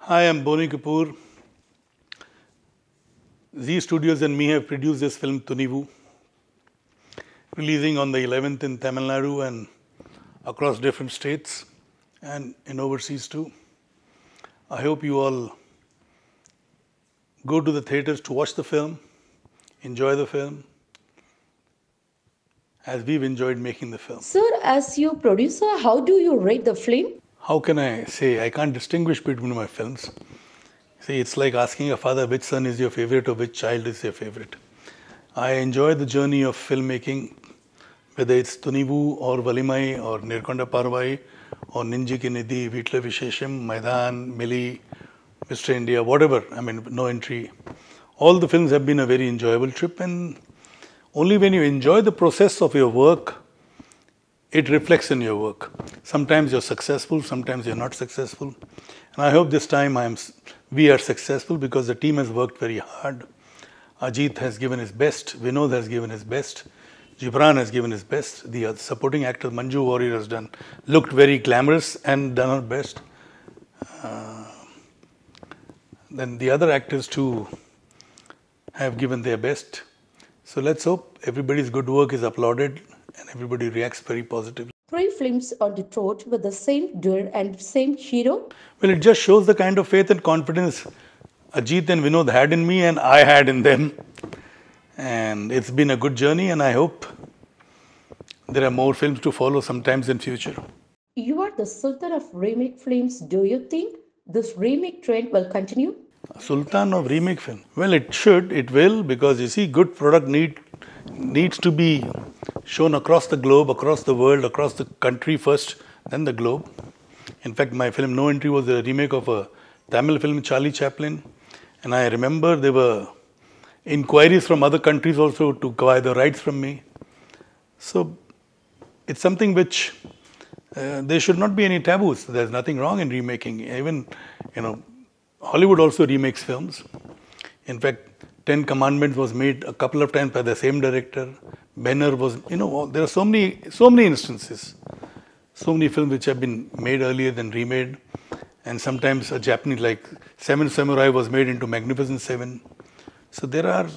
Hi, I'm Boney Kapoor. Z Studios and me have produced this film Thunivu, releasing on the 11th in Tamil Nadu and across different states and in overseas too. I hope you all go to the theatres to watch the film, enjoy the film, as we've enjoyed making the film. Sir, as your producer, how do you rate the film? How can I say? I can't distinguish between my films. See, it's like asking a father which son is your favorite or which child is your favorite. I enjoy the journey of filmmaking, whether it's Thunivu or Valimai or Nirkonda Parvai or Ninji Ki Nidhi, Vitla Vishesham, Maidan, Mili, Mr. India, whatever, No Entry. All the films have been a very enjoyable trip, and only when you enjoy the process of your work, it reflects in your work. Sometimes you're successful, sometimes you're not successful. And I hope this time we are successful because the team has worked very hard. Ajith has given his best, Vinoth has given his best, Gibran has given his best. The supporting actor Manju Warrior has looked very glamorous and done her best. Then the other actors too have given their best. So let's hope everybody's good work is applauded and everybody reacts very positively. 3 films on the trot with the same duer and same hero? Well, it just shows the kind of faith and confidence Ajit and Vinod had in me and I had in them. And it's been a good journey, and I hope there are more films to follow sometimes in future. You are the Sultan of remake films. Do you think this remake trend will continue? Sultan of remake film. Well, it should, it will, because you see, good product needs to be shown across the globe, across the world, across the country first, then the globe. In fact, my film No Entry was a remake of a Tamil film, Charlie Chaplin. And I remember there were inquiries from other countries also to acquire the rights from me. So it's something which there should not be any taboos. There's nothing wrong in remaking. Even, Hollywood also remakes films. In fact, Ten Commandments was made a couple of times by the same director. Banner was, there are so many instances. So many films which have been made earlier than remade. And sometimes a Japanese, like Seven Samurai was made into Magnificent Seven. So there are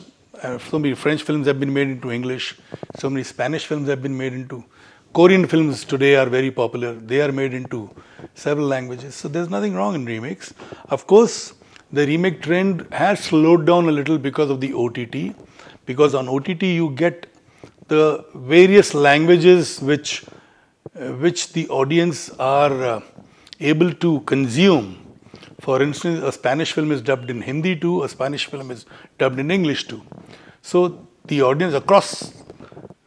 so many French films have been made into English. So many Spanish films have been made into. Korean films today are very popular. They are made into several languages. So there's nothing wrong in remakes. Of course, the remake trend has slowed down a little because of the OTT. Because on OTT you get the various languages which the audience are able to consume. For instance, a Spanish film is dubbed in Hindi too, a Spanish film is dubbed in English too. So the audience across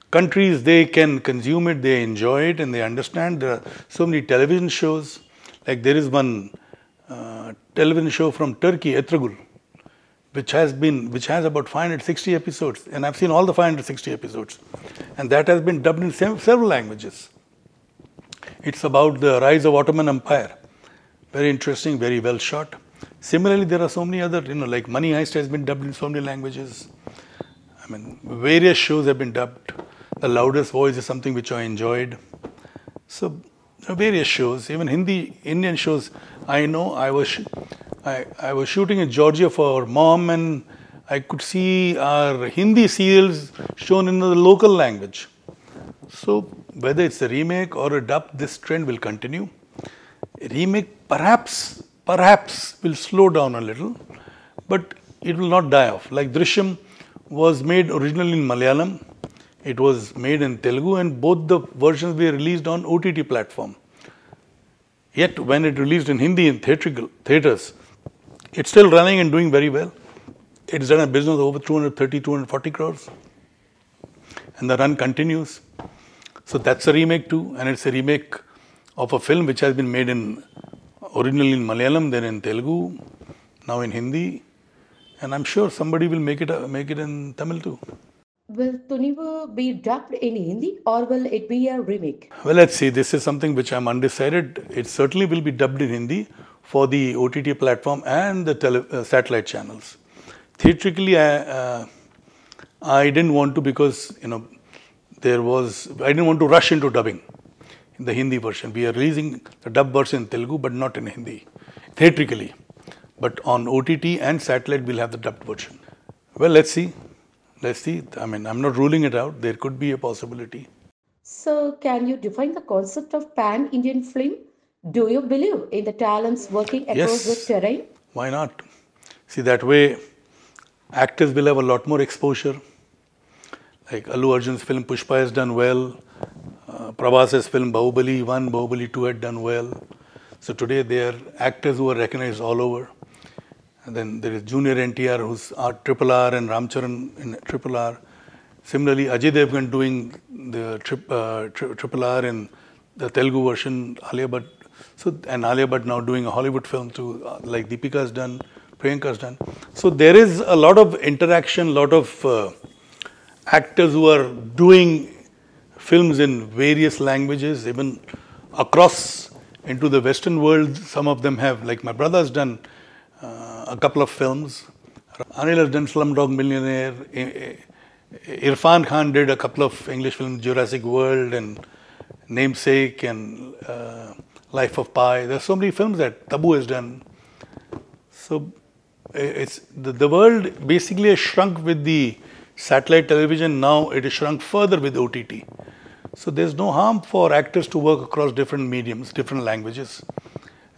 countries, they can consume it, they enjoy it, and they understand. There are so many television shows. Like there is one television show from Turkey, Etragul, which has about 560 episodes, and I've seen all the 560 episodes, and that has been dubbed in several languages. It's about the rise of Ottoman Empire. Very interesting, very well shot. Similarly, there are so many other, like Money Heist has been dubbed in so many languages. Various shows have been dubbed. The Loudest Voice is something which I enjoyed. So, various shows, even Indian shows. I know I was shooting in Georgia for Mom, and I could see our Hindi serials shown in the local language. So, whether it's a remake or a dub, this trend will continue. Remake perhaps will slow down a little, but it will not die off. Like Drishyam was made originally in Malayalam, it was made in Telugu, and both the versions were released on OTT platform. Yet when it released in Hindi in theatres, it's still running and doing very well. It's done a business of over 240 crores, and the run continues. So that's a remake too, and it's a remake of a film which has been made originally in Malayalam, then in Telugu, now in Hindi, and I'm sure somebody will make it in Tamil too. Will Thunivu be dubbed in Hindi or will it be a remake? Well, let's see. This is something which I'm undecided. It certainly will be dubbed in Hindi for the OTT platform and the satellite channels. Theatrically, I didn't want to, because I didn't want to rush into dubbing in the Hindi version. We are releasing the dub version in Telugu, but not in Hindi, theatrically. But on OTT and satellite, we'll have the dubbed version. Well, let's see. Let's see. I mean, I'm not ruling it out. There could be a possibility. So, can you define the concept of pan Indian film? Do you believe in the talents working across the Yes, terrain? why not? See, that way, actors will have a lot more exposure. Like Allu Arjun's film Pushpa has done well. Prabhas's film Bahubali 1, Bahubali 2 had done well. So today they are actors who are recognized all over. And then there is Junior NTR who's Triple R and Ramcharan in Triple R. Similarly, Ajith Devgan doing the Triple R in the Telugu version, Alia Bhatt. So, and Alia Bhatt now doing a Hollywood film too, like Deepika's done, Priyanka's done. So there is a lot of interaction, lot of actors who are doing films in various languages, even across into the Western world. Some of them have, like my brother's done a couple of films. Anil has done Slumdog Millionaire. Irfan Khan did a couple of English films, Jurassic World and Namesake and Life of Pi. There are so many films that Tabu has done. So it's the world basically has shrunk with the satellite television. Now it is shrunk further with OTT. So there's no harm for actors to work across different mediums, different languages.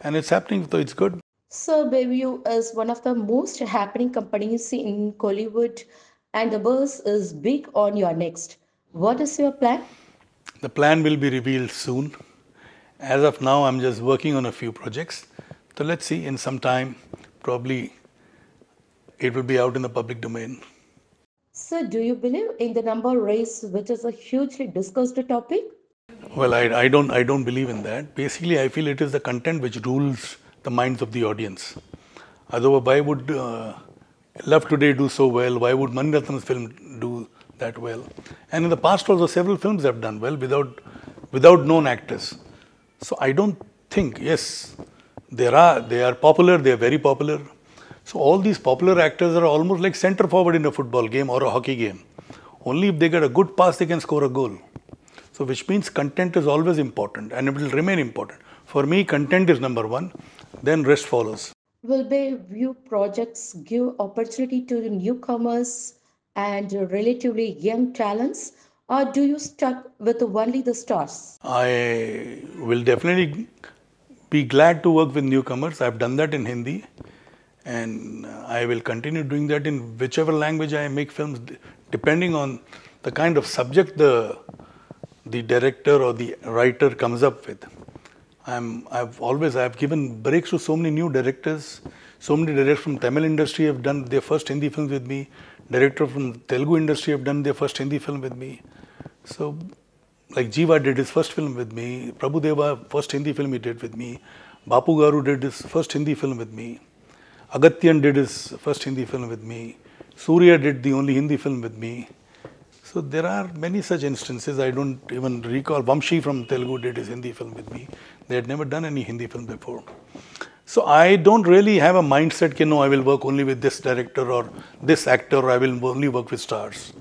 And it's happening, so it's good. So, Bayview is one of the most happening companies in Kollywood, and the buzz is big on your next. What is your plan? The plan will be revealed soon. As of now, I'm just working on a few projects. So let's see, in some time, probably it will be out in the public domain. So, do you believe in the number race, which is a hugely discussed topic? Well, I don't believe in that. Basically, I feel it is the content which rules the minds of the audience. Otherwise, why would Love Today do so well? Why would Mani Ratnam's film do that well? And in the past also, several films have done well without known actors. So I don't think, yes, they are popular, they are very popular. So all these popular actors are almost like centre forward in a football game or a hockey game. Only if they get a good pass, they can score a goal. So which means content is always important and it will remain important. For me, content is number one, then rest follows. Will Bayview projects give opportunity to the newcomers and relatively young talents, or do you stuck with only the stars? I will definitely be glad to work with newcomers. I've done that in Hindi and I will continue doing that in whichever language I make films, depending on the kind of subject the director or the writer comes up with. I've given breaks to so many new directors. So many directors from Tamil industry have done their first Hindi films with me. Director from Telugu industry have done their first Hindi film with me. So, like Jiva did his first film with me. Prabhudeva, first Hindi film he did with me. Bapu Garu did his first Hindi film with me. Agatyan did his first Hindi film with me. Surya did the only Hindi film with me. So there are many such instances. I don't even recall. Vamshi from Telugu did his Hindi film with me. They had never done any Hindi film before. So I don't really have a mindset that no, I will work only with this director or this actor, or I will only work with stars.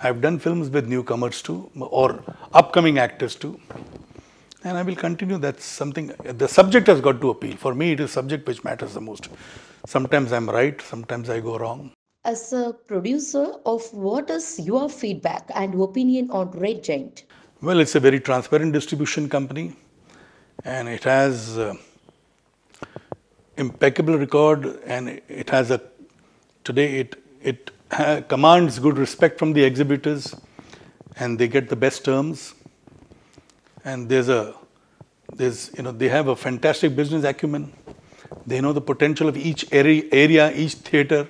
I've done films with newcomers too, or upcoming actors too. And I will continue. That's something, the subject has got to appeal. For me, it is subject which matters the most. Sometimes I'm right, sometimes I go wrong. As a producer of what is your feedback and opinion on Red Giant? Well, it's a very transparent distribution company and it has impeccable record and it has a, today it commands good respect from the exhibitors and they get the best terms and they have a fantastic business acumen. They know the potential of each area, each theatre.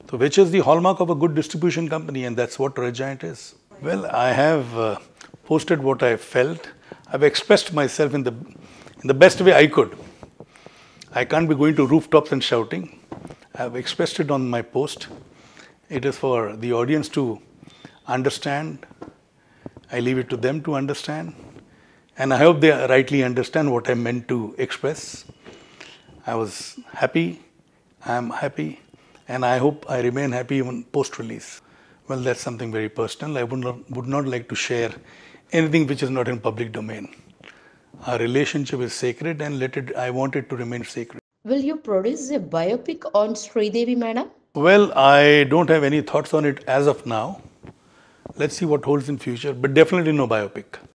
So which is the hallmark of a good distribution company, and that's what Red Giant is. Well, I have posted what I felt. I've expressed myself in the best way I could. I can't be going to rooftops and shouting. I've expressed it on my post. It is for the audience to understand. I leave it to them to understand. And I hope they rightly understand what I meant to express. I was happy. I am happy. And I hope I remain happy even post-release. Well, that's something very personal. I would not like to share anything which is not in public domain. Our relationship is sacred and I want it to remain sacred. Will you produce a biopic on Sridevi, madam? Well, I don't have any thoughts on it as of now. Let's see what holds in future, but definitely no biopic.